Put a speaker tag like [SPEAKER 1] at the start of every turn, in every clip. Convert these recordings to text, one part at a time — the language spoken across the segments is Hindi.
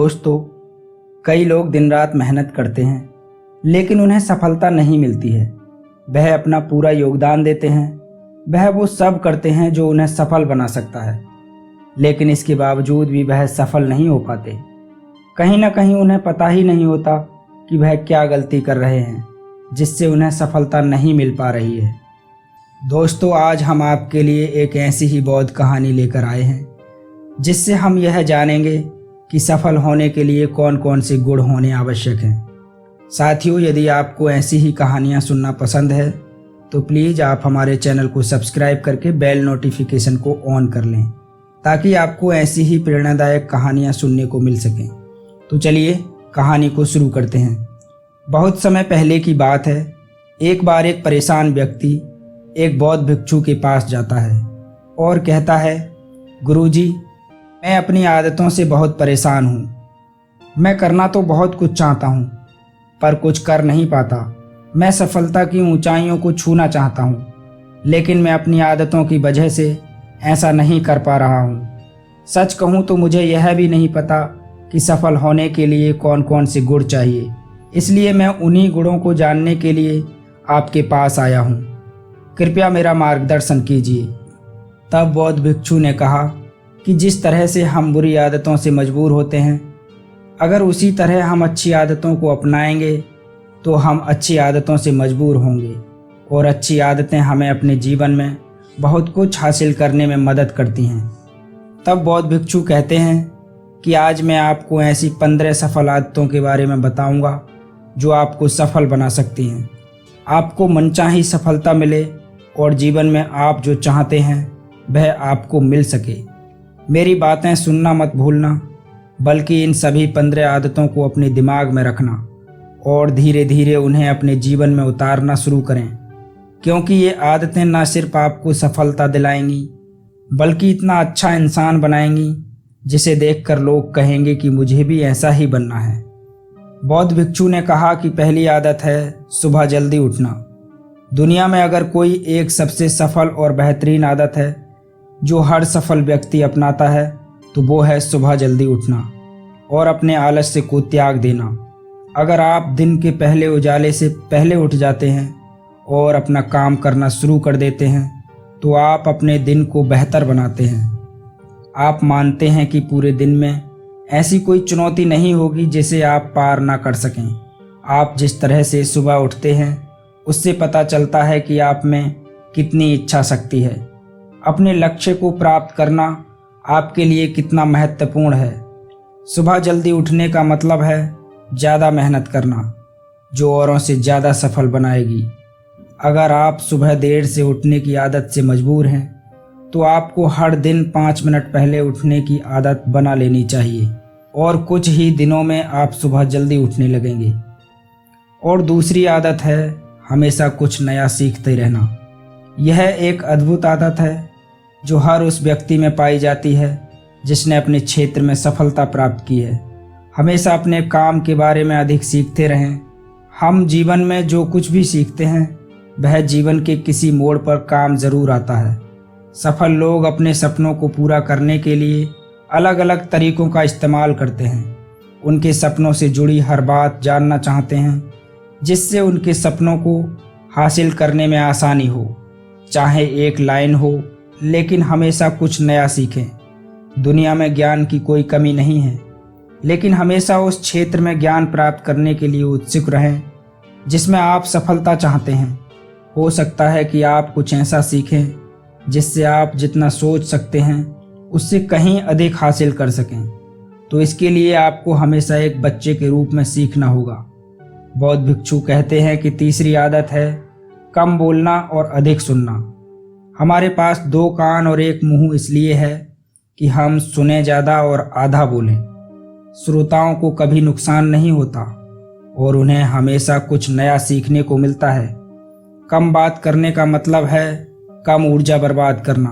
[SPEAKER 1] दोस्तों, कई लोग दिन रात मेहनत करते हैं लेकिन उन्हें सफलता नहीं मिलती है। वह अपना पूरा योगदान देते हैं, वह वो सब करते हैं जो उन्हें सफल बना सकता है, लेकिन इसके बावजूद भी वह सफल नहीं हो पाते। कहीं ना कहीं उन्हें पता ही नहीं होता कि वह क्या गलती कर रहे हैं जिससे उन्हें सफलता नहीं मिल पा रही है। दोस्तों, आज हम आपके लिए एक ऐसी ही बौद्ध कहानी लेकर आए हैं जिससे हम यह जानेंगे कि सफल होने के लिए कौन कौन से गुण होने आवश्यक हैं। साथियों, यदि आपको ऐसी ही कहानियां सुनना पसंद है तो प्लीज़ आप हमारे चैनल को सब्सक्राइब करके बेल नोटिफिकेशन को ऑन कर लें ताकि आपको ऐसी ही प्रेरणादायक कहानियां सुनने को मिल सकें। तो चलिए कहानी को शुरू करते हैं। बहुत समय पहले की बात है। एक बार एक परेशान व्यक्ति एक बौद्ध भिक्षु के पास जाता है और कहता है, गुरुजी, मैं अपनी आदतों से बहुत परेशान हूँ। मैं करना तो बहुत कुछ चाहता हूँ पर कुछ कर नहीं पाता। मैं सफलता की ऊंचाइयों को छूना चाहता हूँ लेकिन मैं अपनी आदतों की वजह से ऐसा नहीं कर पा रहा हूँ। सच कहूँ तो मुझे यह भी नहीं पता कि सफल होने के लिए कौन कौन से गुण चाहिए, इसलिए मैं उन्हीं गुणों को जानने के लिए आपके पास आया हूँ। कृपया मेरा मार्गदर्शन कीजिए। तब बौद्ध भिक्षु ने कहा कि जिस तरह से हम बुरी आदतों से मजबूर होते हैं, अगर उसी तरह हम अच्छी आदतों को अपनाएंगे तो हम अच्छी आदतों से मजबूर होंगे और अच्छी आदतें हमें अपने जीवन में बहुत कुछ हासिल करने में मदद करती हैं। तब बौद्ध भिक्षु कहते हैं कि आज मैं आपको ऐसी 15 सफल आदतों के बारे में बताऊंगा जो आपको सफल बना सकती हैं। आपको मनचाही सफलता मिले और जीवन में आप जो चाहते हैं वह आपको मिल सके। मेरी बातें सुनना मत भूलना, बल्कि इन सभी 15 आदतों को अपने दिमाग में रखना और धीरे धीरे उन्हें अपने जीवन में उतारना शुरू करें, क्योंकि ये आदतें न सिर्फ आपको सफलता दिलाएंगी बल्कि इतना अच्छा इंसान बनाएंगी जिसे देखकर लोग कहेंगे कि मुझे भी ऐसा ही बनना है। बौद्ध भिक्षु ने कहा कि पहली आदत है सुबह जल्दी उठना। दुनिया में अगर कोई एक सबसे सफल और बेहतरीन आदत है जो हर सफल व्यक्ति अपनाता है तो वो है सुबह जल्दी उठना और अपने आलस्य को त्याग देना। अगर आप दिन के पहले उजाले से पहले उठ जाते हैं और अपना काम करना शुरू कर देते हैं तो आप अपने दिन को बेहतर बनाते हैं। आप मानते हैं कि पूरे दिन में ऐसी कोई चुनौती नहीं होगी जिसे आप पार ना कर सकें। आप जिस तरह से सुबह उठते हैं उससे पता चलता है कि आप में कितनी इच्छा शक्ति है। अपने लक्ष्य को प्राप्त करना आपके लिए कितना महत्वपूर्ण है। सुबह जल्दी उठने का मतलब है ज़्यादा मेहनत करना, जो औरों से ज़्यादा सफल बनाएगी। अगर आप सुबह देर से उठने की आदत से मजबूर हैं तो आपको हर दिन 5 मिनट पहले उठने की आदत बना लेनी चाहिए और कुछ ही दिनों में आप सुबह जल्दी उठने लगेंगे। और दूसरी आदत है हमेशा कुछ नया सीखते रहना। यह एक अद्भुत आदत है जो हर उस व्यक्ति में पाई जाती है जिसने अपने क्षेत्र में सफलता प्राप्त की है। हमेशा अपने काम के बारे में अधिक सीखते रहें। हम जीवन में जो कुछ भी सीखते हैं वह जीवन के किसी मोड़ पर काम ज़रूर आता है। सफल लोग अपने सपनों को पूरा करने के लिए अलग अलग तरीकों का इस्तेमाल करते हैं। उनके सपनों से जुड़ी हर बात जानना चाहते हैं जिससे उनके सपनों को हासिल करने में आसानी हो। चाहे एक लाइन हो, लेकिन हमेशा कुछ नया सीखें। दुनिया में ज्ञान की कोई कमी नहीं है, लेकिन हमेशा उस क्षेत्र में ज्ञान प्राप्त करने के लिए उत्सुक रहें जिसमें आप सफलता चाहते हैं। हो सकता है कि आप कुछ ऐसा सीखें जिससे आप जितना सोच सकते हैं उससे कहीं अधिक हासिल कर सकें। तो इसके लिए आपको हमेशा एक बच्चे के रूप में सीखना होगा। बौद्ध भिक्षु कहते हैं कि तीसरी आदत है कम बोलना और अधिक सुनना। हमारे पास 2 कान और 1 मुंह इसलिए है कि हम सुने ज़्यादा और आधा बोलें। श्रोताओं को कभी नुकसान नहीं होता और उन्हें हमेशा कुछ नया सीखने को मिलता है। कम बात करने का मतलब है कम ऊर्जा बर्बाद करना।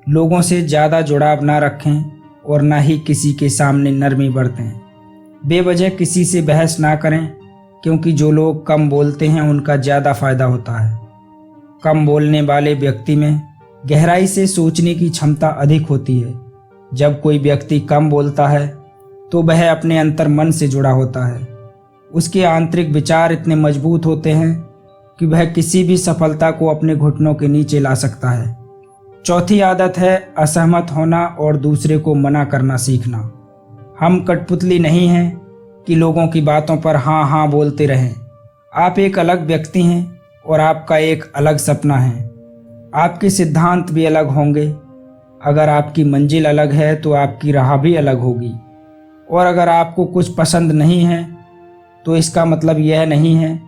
[SPEAKER 1] लोगों से ज़्यादा जुड़ाव ना रखें और ना ही किसी के सामने नरमी बरतें। बेवजह किसी से बहस ना करें, क्योंकि जो लोग कम बोलते हैं उनका ज़्यादा फायदा होता है। कम बोलने वाले व्यक्ति में गहराई से सोचने की क्षमता अधिक होती है। जब कोई व्यक्ति कम बोलता है तो वह अपने अंतर मन से जुड़ा होता है। उसके आंतरिक विचार इतने मजबूत होते हैं कि वह किसी भी सफलता को अपने घुटनों के नीचे ला सकता है। चौथी आदत है असहमत होना और दूसरे को मना करना सीखना। हम कठपुतली नहीं हैं कि लोगों की बातों पर हाँ हाँ बोलते रहें। आप एक अलग व्यक्ति हैं और आपका एक अलग सपना है। आपके सिद्धांत भी अलग होंगे। अगर आपकी मंजिल अलग है तो आपकी राह भी अलग होगी। और अगर आपको कुछ पसंद नहीं है तो इसका मतलब यह नहीं है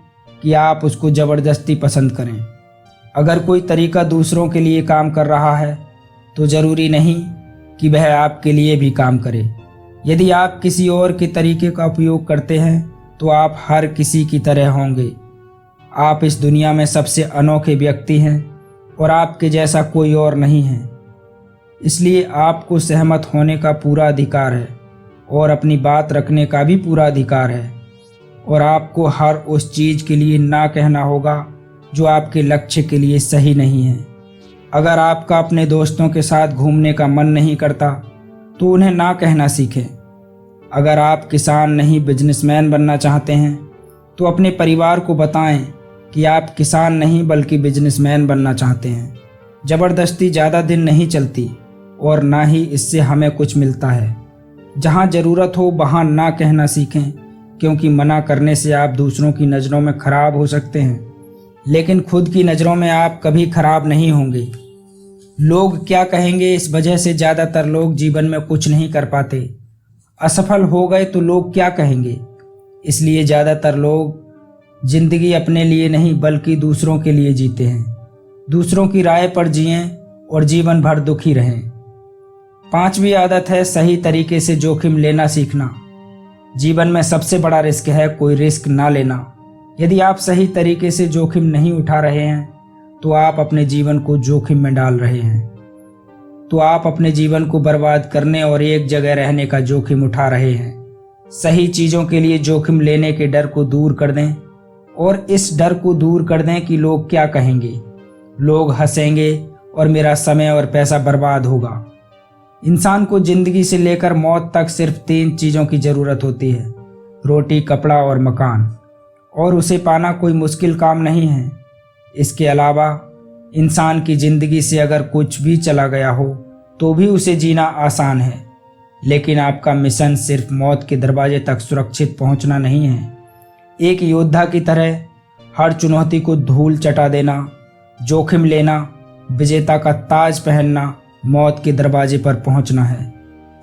[SPEAKER 1] कि आप उसको ज़बरदस्ती पसंद करें। अगर कोई तरीका दूसरों के लिए काम कर रहा है तो ज़रूरी नहीं कि वह आपके लिए भी काम करे। यदि आप किसी और के तरीके का उपयोग करते हैं तो आप हर किसी की तरह होंगे। आप इस दुनिया में सबसे अनोखे व्यक्ति हैं और आपके जैसा कोई और नहीं है। इसलिए आपको सहमत होने का पूरा अधिकार है और अपनी बात रखने का भी पूरा अधिकार है। और आपको हर उस चीज़ के लिए ना कहना होगा जो आपके लक्ष्य के लिए सही नहीं है। अगर आपका अपने दोस्तों के साथ घूमने का मन नहीं करता तो उन्हें ना कहना सीखें। अगर आप किसान नहीं बिजनेसमैन बनना चाहते हैं तो अपने परिवार को बताएं कि आप किसान नहीं बल्कि बिजनेसमैन बनना चाहते हैं। ज़बरदस्ती ज़्यादा दिन नहीं चलती और ना ही इससे हमें कुछ मिलता है। जहाँ ज़रूरत हो वहाँ ना कहना सीखें, क्योंकि मना करने से आप दूसरों की नज़रों में खराब हो सकते हैं, लेकिन खुद की नज़रों में आप कभी खराब नहीं होंगे। लोग क्या कहेंगे इस वजह से ज़्यादातर लोग जीवन में कुछ नहीं कर पाते। असफल हो गए तो लोग क्या कहेंगे, इसलिए ज़्यादातर लोग जिंदगी अपने लिए नहीं बल्कि दूसरों के लिए जीते हैं। दूसरों की राय पर जिएं और जीवन भर दुखी रहें। पांचवी आदत है सही तरीके से जोखिम लेना सीखना। जीवन में सबसे बड़ा रिस्क है कोई रिस्क ना लेना। यदि आप सही तरीके से जोखिम नहीं उठा रहे हैं तो आप अपने जीवन को जोखिम में डाल रहे हैं। तो आप अपने जीवन को बर्बाद करने और एक जगह रहने का जोखिम उठा रहे हैं। सही चीज़ों के लिए जोखिम लेने के डर को दूर कर दें और इस डर को दूर कर दें कि लोग क्या कहेंगे। लोग हंसेंगे और मेरा समय और पैसा बर्बाद होगा। इंसान को जिंदगी से लेकर मौत तक सिर्फ 3 चीज़ों की ज़रूरत होती है, रोटी, कपड़ा और मकान, और उसे पाना कोई मुश्किल काम नहीं है। इसके अलावा इंसान की ज़िंदगी से अगर कुछ भी चला गया हो तो भी उसे जीना आसान है। लेकिन आपका मिशन सिर्फ मौत के दरवाजे तक सुरक्षित पहुंचना नहीं है। एक योद्धा की तरह हर चुनौती को धूल चटा देना, जोखिम लेना, विजेता का ताज पहनना, मौत के दरवाजे पर पहुंचना है।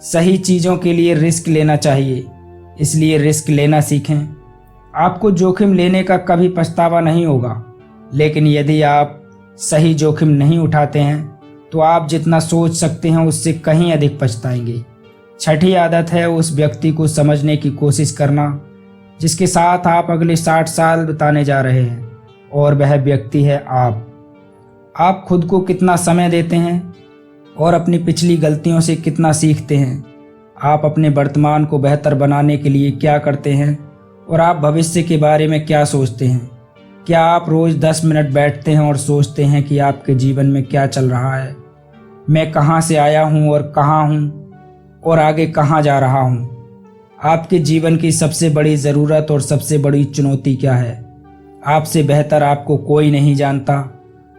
[SPEAKER 1] सही चीज़ों के लिए रिस्क लेना चाहिए, इसलिए रिस्क लेना सीखें। आपको जोखिम लेने का कभी पछतावा नहीं होगा, लेकिन यदि आप सही जोखिम नहीं उठाते हैं तो आप जितना सोच सकते हैं उससे कहीं अधिक पछताएंगे। छठी आदत है उस व्यक्ति को समझने की कोशिश करना जिसके साथ आप अगले 60 साल बिताने जा रहे हैं, और वह व्यक्ति है आप। आप खुद को कितना समय देते हैं और अपनी पिछली गलतियों से कितना सीखते हैं। आप अपने वर्तमान को बेहतर बनाने के लिए क्या करते हैं और आप भविष्य के बारे में क्या सोचते हैं। क्या आप रोज़ 10 मिनट बैठते हैं और सोचते हैं कि आपके जीवन में क्या चल रहा है, मैं कहाँ से आया हूँ और कहाँ हूँ और आगे कहाँ जा रहा हूँ। आपके जीवन की सबसे बड़ी ज़रूरत और सबसे बड़ी चुनौती क्या है। आपसे बेहतर आपको कोई नहीं जानता।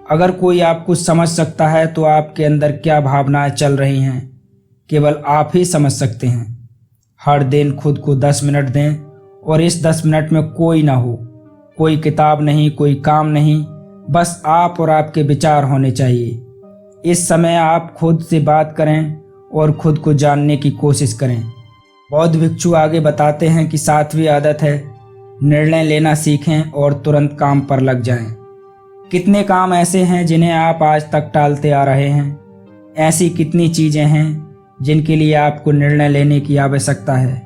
[SPEAKER 1] अगर कोई आपको समझ सकता है तो आपके अंदर क्या भावनाएं चल रही हैं केवल आप ही समझ सकते हैं। हर दिन खुद को 10 मिनट दें और इस 10 मिनट में कोई ना हो, कोई किताब नहीं, कोई काम नहीं, बस आप और आपके विचार होने चाहिए। इस समय आप खुद से बात करें और खुद को जानने की कोशिश करें। बौद्ध भिक्षु आगे बताते हैं कि 7वीं आदत है निर्णय लेना सीखें और तुरंत काम पर लग जाएं। कितने काम ऐसे हैं जिन्हें आप आज तक टालते आ रहे हैं। ऐसी कितनी चीज़ें हैं जिनके लिए आपको निर्णय लेने की आवश्यकता है,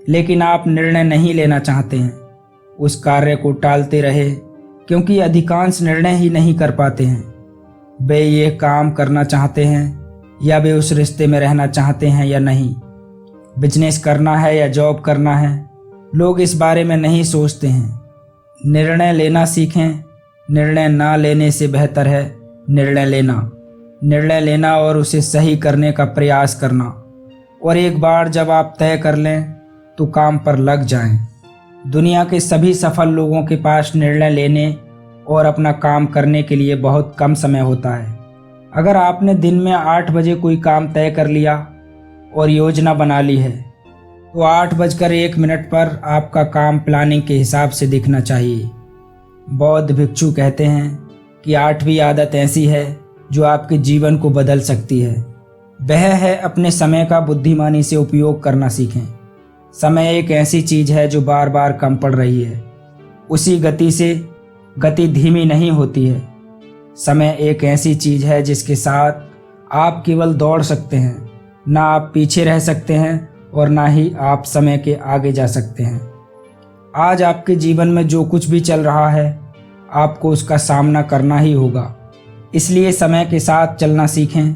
[SPEAKER 1] लेकिन आप निर्णय नहीं लेना चाहते हैं। उस कार्य को टालते रहे क्योंकि अधिकांश निर्णय ही नहीं कर पाते हैं। वे ये काम करना चाहते हैं या वे उस रिश्ते में रहना चाहते हैं या नहीं, बिजनेस करना है या जॉब करना है, लोग इस बारे में नहीं सोचते हैं। निर्णय लेना सीखें। निर्णय ना लेने से बेहतर है निर्णय लेना और उसे सही करने का प्रयास करना। और एक बार जब आप तय कर लें तो काम पर लग जाएं। दुनिया के सभी सफल लोगों के पास निर्णय लेने और अपना काम करने के लिए बहुत कम समय होता है। अगर आपने दिन में 8 बजे कोई काम तय कर लिया और योजना बना ली है तो 8:01 पर आपका काम प्लानिंग के हिसाब से दिखना चाहिए। बौद्ध भिक्षु कहते हैं कि 8वीं आदत ऐसी है जो आपके जीवन को बदल सकती है। वह है अपने समय का बुद्धिमानी से उपयोग करना सीखें। समय एक ऐसी चीज है जो बार बार कम पड़ रही है। उसी गति से गति धीमी नहीं होती है। समय एक ऐसी चीज है जिसके साथ आप केवल दौड़ सकते हैं, ना आप पीछे रह सकते हैं और ना ही आप समय के आगे जा सकते हैं। आज आपके जीवन में जो कुछ भी चल रहा है आपको उसका सामना करना ही होगा। इसलिए समय के साथ चलना सीखें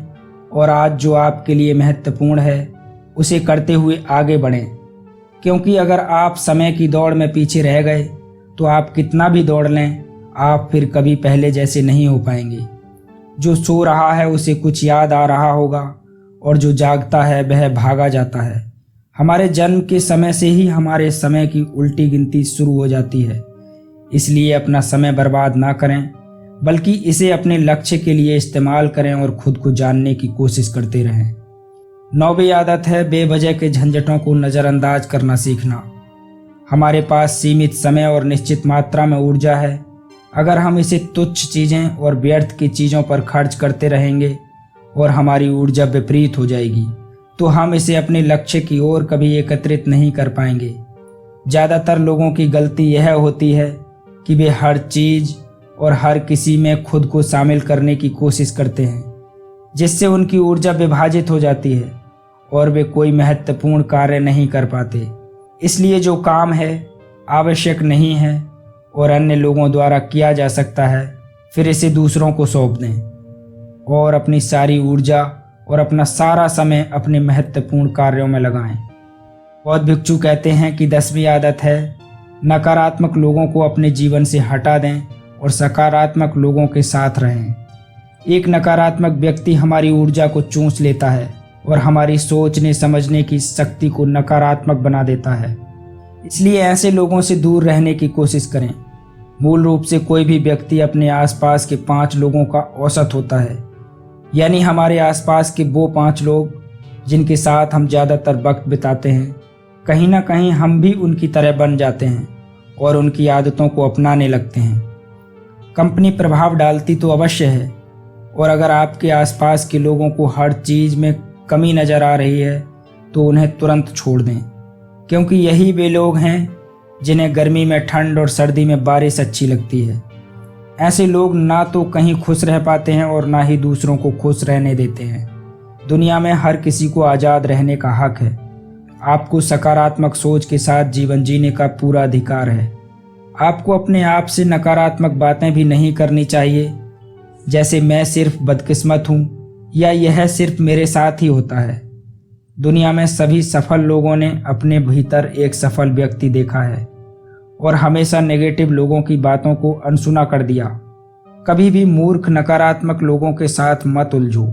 [SPEAKER 1] और आज जो आपके लिए महत्वपूर्ण है उसे करते हुए आगे बढ़ें, क्योंकि अगर आप समय की दौड़ में पीछे रह गए तो आप कितना भी दौड़ लें आप फिर कभी पहले जैसे नहीं हो पाएंगे। जो सो रहा है उसे कुछ याद आ रहा होगा और जो जागता है वह भागा जाता है। हमारे जन्म के समय से ही हमारे समय की उल्टी गिनती शुरू हो जाती है। इसलिए अपना समय बर्बाद ना करें, बल्कि इसे अपने लक्ष्य के लिए इस्तेमाल करें और खुद को जानने की कोशिश करते रहें। 9वीं आदत है बेवजह के झंझटों को नज़रअंदाज करना सीखना। हमारे पास सीमित समय और निश्चित मात्रा में ऊर्जा है। अगर हम इसे तुच्छ चीज़ें और व्यर्थ की चीज़ों पर खर्च करते रहेंगे और हमारी ऊर्जा विपरीत हो जाएगी तो हम इसे अपने लक्ष्य की ओर कभी एकत्रित नहीं कर पाएंगे। ज़्यादातर लोगों की गलती यह होती है कि वे हर चीज़ और हर किसी में खुद को शामिल करने की कोशिश करते हैं, जिससे उनकी ऊर्जा विभाजित हो जाती है और वे कोई महत्वपूर्ण कार्य नहीं कर पाते। इसलिए जो काम है आवश्यक नहीं है और अन्य लोगों द्वारा किया जा सकता है, फिर इसे दूसरों को सौंप दें और अपनी सारी ऊर्जा और अपना सारा समय अपने महत्वपूर्ण कार्यों में लगाएं। बौद्ध भिक्षु कहते हैं कि 10वीं आदत है नकारात्मक लोगों को अपने जीवन से हटा दें और सकारात्मक लोगों के साथ रहें। एक नकारात्मक व्यक्ति हमारी ऊर्जा को चूस लेता है और हमारी सोचने समझने की शक्ति को नकारात्मक बना देता है। इसलिए ऐसे लोगों से दूर रहने की कोशिश करें। मूल रूप से कोई भी व्यक्ति अपने आसपास के 5 लोगों का औसत होता है, यानी हमारे आसपास के वो 5 लोग जिनके साथ हम ज़्यादातर वक्त बिताते हैं, कहीं ना कहीं हम भी उनकी तरह बन जाते हैं और उनकी आदतों को अपनाने लगते हैं। कंपनी प्रभाव डालती तो अवश्य है, और अगर आपके आसपास के लोगों को हर चीज़ में कमी नज़र आ रही है तो उन्हें तुरंत छोड़ दें, क्योंकि यही वे लोग हैं जिन्हें गर्मी में ठंड और सर्दी में बारिश अच्छी लगती है। ऐसे लोग ना तो कहीं खुश रह पाते हैं और ना ही दूसरों को खुश रहने देते हैं। दुनिया में हर किसी को आज़ाद रहने का हक है। आपको सकारात्मक सोच के साथ जीवन जीने का पूरा अधिकार है। आपको अपने आप से नकारात्मक बातें भी नहीं करनी चाहिए, जैसे मैं सिर्फ बदकिस्मत हूँ या यह सिर्फ मेरे साथ ही होता है। दुनिया में सभी सफल लोगों ने अपने भीतर एक सफल व्यक्ति देखा है और हमेशा नेगेटिव लोगों की बातों को अनसुना कर दिया। कभी भी मूर्ख नकारात्मक लोगों के साथ मत उलझो,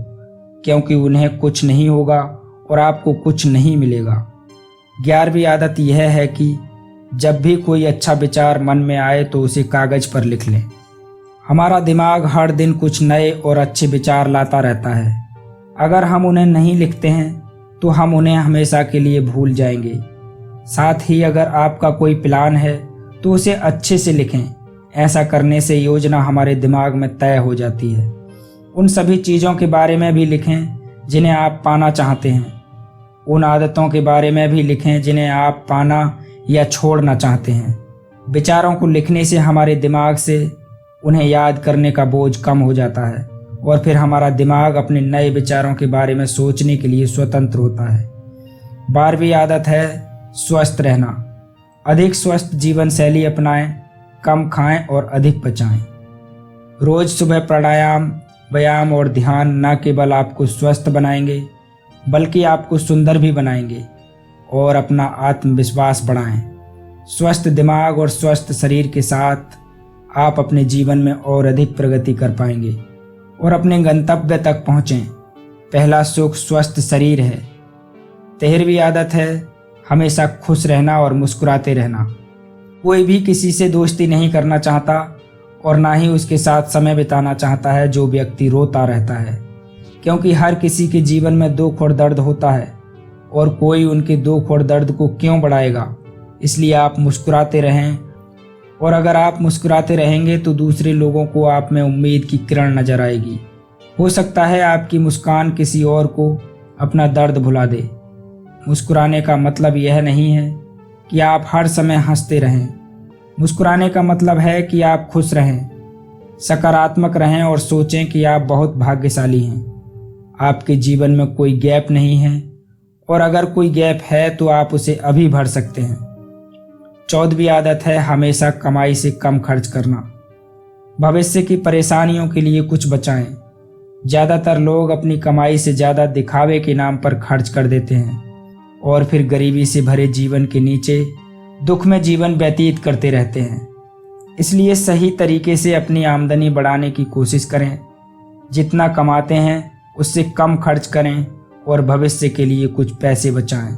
[SPEAKER 1] क्योंकि उन्हें कुछ नहीं होगा और आपको कुछ नहीं मिलेगा। 11वीं आदत यह है कि जब भी कोई अच्छा विचार मन में आए तो उसे कागज पर लिख लें। हमारा दिमाग हर दिन कुछ नए और अच्छे विचार लाता रहता है। अगर हम उन्हें नहीं लिखते हैं तो हम उन्हें हमेशा के लिए भूल जाएंगे। साथ ही अगर आपका कोई प्लान है तो उसे अच्छे से लिखें। ऐसा करने से योजना हमारे दिमाग में तय हो जाती है। उन सभी चीज़ों के बारे में भी लिखें जिन्हें आप पाना चाहते हैं। उन आदतों के बारे में भी लिखें जिन्हें आप पाना या छोड़ना चाहते हैं। विचारों को लिखने से हमारे दिमाग से उन्हें याद करने का बोझ कम हो जाता है और फिर हमारा दिमाग अपने नए विचारों के बारे में सोचने के लिए स्वतंत्र होता है। 12वीं आदत है स्वस्थ रहना। अधिक स्वस्थ जीवन शैली अपनाएं, कम खाएं और अधिक पचाएं। रोज सुबह प्राणायाम, व्यायाम और ध्यान न केवल आपको स्वस्थ बनाएंगे बल्कि आपको सुंदर भी बनाएंगे और अपना आत्मविश्वास बढ़ाएं। स्वस्थ दिमाग और स्वस्थ शरीर के साथ आप अपने जीवन में और अधिक प्रगति कर पाएंगे और अपने गंतव्य तक पहुँचें। पहला सुख स्वस्थ शरीर है। 13वीं आदत है हमेशा खुश रहना और मुस्कुराते रहना। कोई भी किसी से दोस्ती नहीं करना चाहता और ना ही उसके साथ समय बिताना चाहता है जो व्यक्ति रोता रहता है, क्योंकि हर किसी के जीवन में दुख और दर्द होता है और कोई उनके दुख और दर्द को क्यों बढ़ाएगा। इसलिए आप मुस्कुराते रहें, और अगर आप मुस्कुराते रहेंगे तो दूसरे लोगों को आप में उम्मीद की किरण नजर आएगी। हो सकता है आपकी मुस्कान किसी और को अपना दर्द भुला दे। मुस्कुराने का मतलब यह नहीं है कि आप हर समय हंसते रहें। मुस्कुराने का मतलब है कि आप खुश रहें, सकारात्मक रहें और सोचें कि आप बहुत भाग्यशाली हैं। आपके जीवन में कोई गैप नहीं है, और अगर कोई गैप है तो आप उसे अभी भर सकते हैं। 14वीं आदत है हमेशा कमाई से कम खर्च करना। भविष्य की परेशानियों के लिए कुछ बचाएं। ज़्यादातर लोग अपनी कमाई से ज़्यादा दिखावे के नाम पर खर्च कर देते हैं और फिर गरीबी से भरे जीवन के नीचे दुख में जीवन व्यतीत करते रहते हैं। इसलिए सही तरीके से अपनी आमदनी बढ़ाने की कोशिश करें। जितना कमाते हैं उससे कम खर्च करें और भविष्य के लिए कुछ पैसे बचाएं।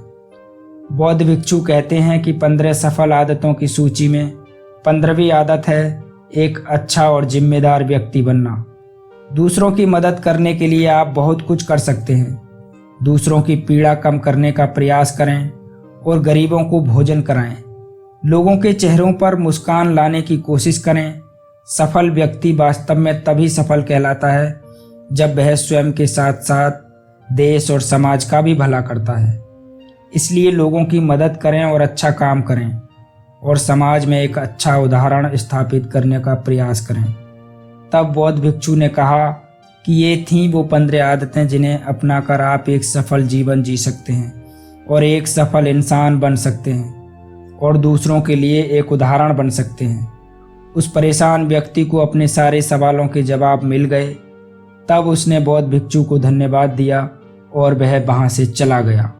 [SPEAKER 1] बौद्ध भिक्षु कहते हैं कि 15 सफल आदतों की सूची में 15वीं आदत है एक अच्छा और जिम्मेदार व्यक्ति बनना। दूसरों की मदद करने के लिए आप बहुत कुछ कर सकते हैं। दूसरों की पीड़ा कम करने का प्रयास करें और गरीबों को भोजन कराएं। लोगों के चेहरों पर मुस्कान लाने की कोशिश करें। सफल व्यक्ति वास्तव में तभी सफल कहलाता है जब वह स्वयं के साथ साथ देश और समाज का भी भला करता है। इसलिए लोगों की मदद करें और अच्छा काम करें और समाज में एक अच्छा उदाहरण स्थापित करने का प्रयास करें। तब बौद्ध भिक्षु ने कहा कि ये थीं वो 15 आदतें जिन्हें अपनाकर आप एक सफल जीवन जी सकते हैं और एक सफल इंसान बन सकते हैं और दूसरों के लिए एक उदाहरण बन सकते हैं। उस परेशान व्यक्ति को अपने सारे सवालों के जवाब मिल गए। तब उसने बौद्ध भिक्षु को धन्यवाद दिया और वह वहाँ से चला गया।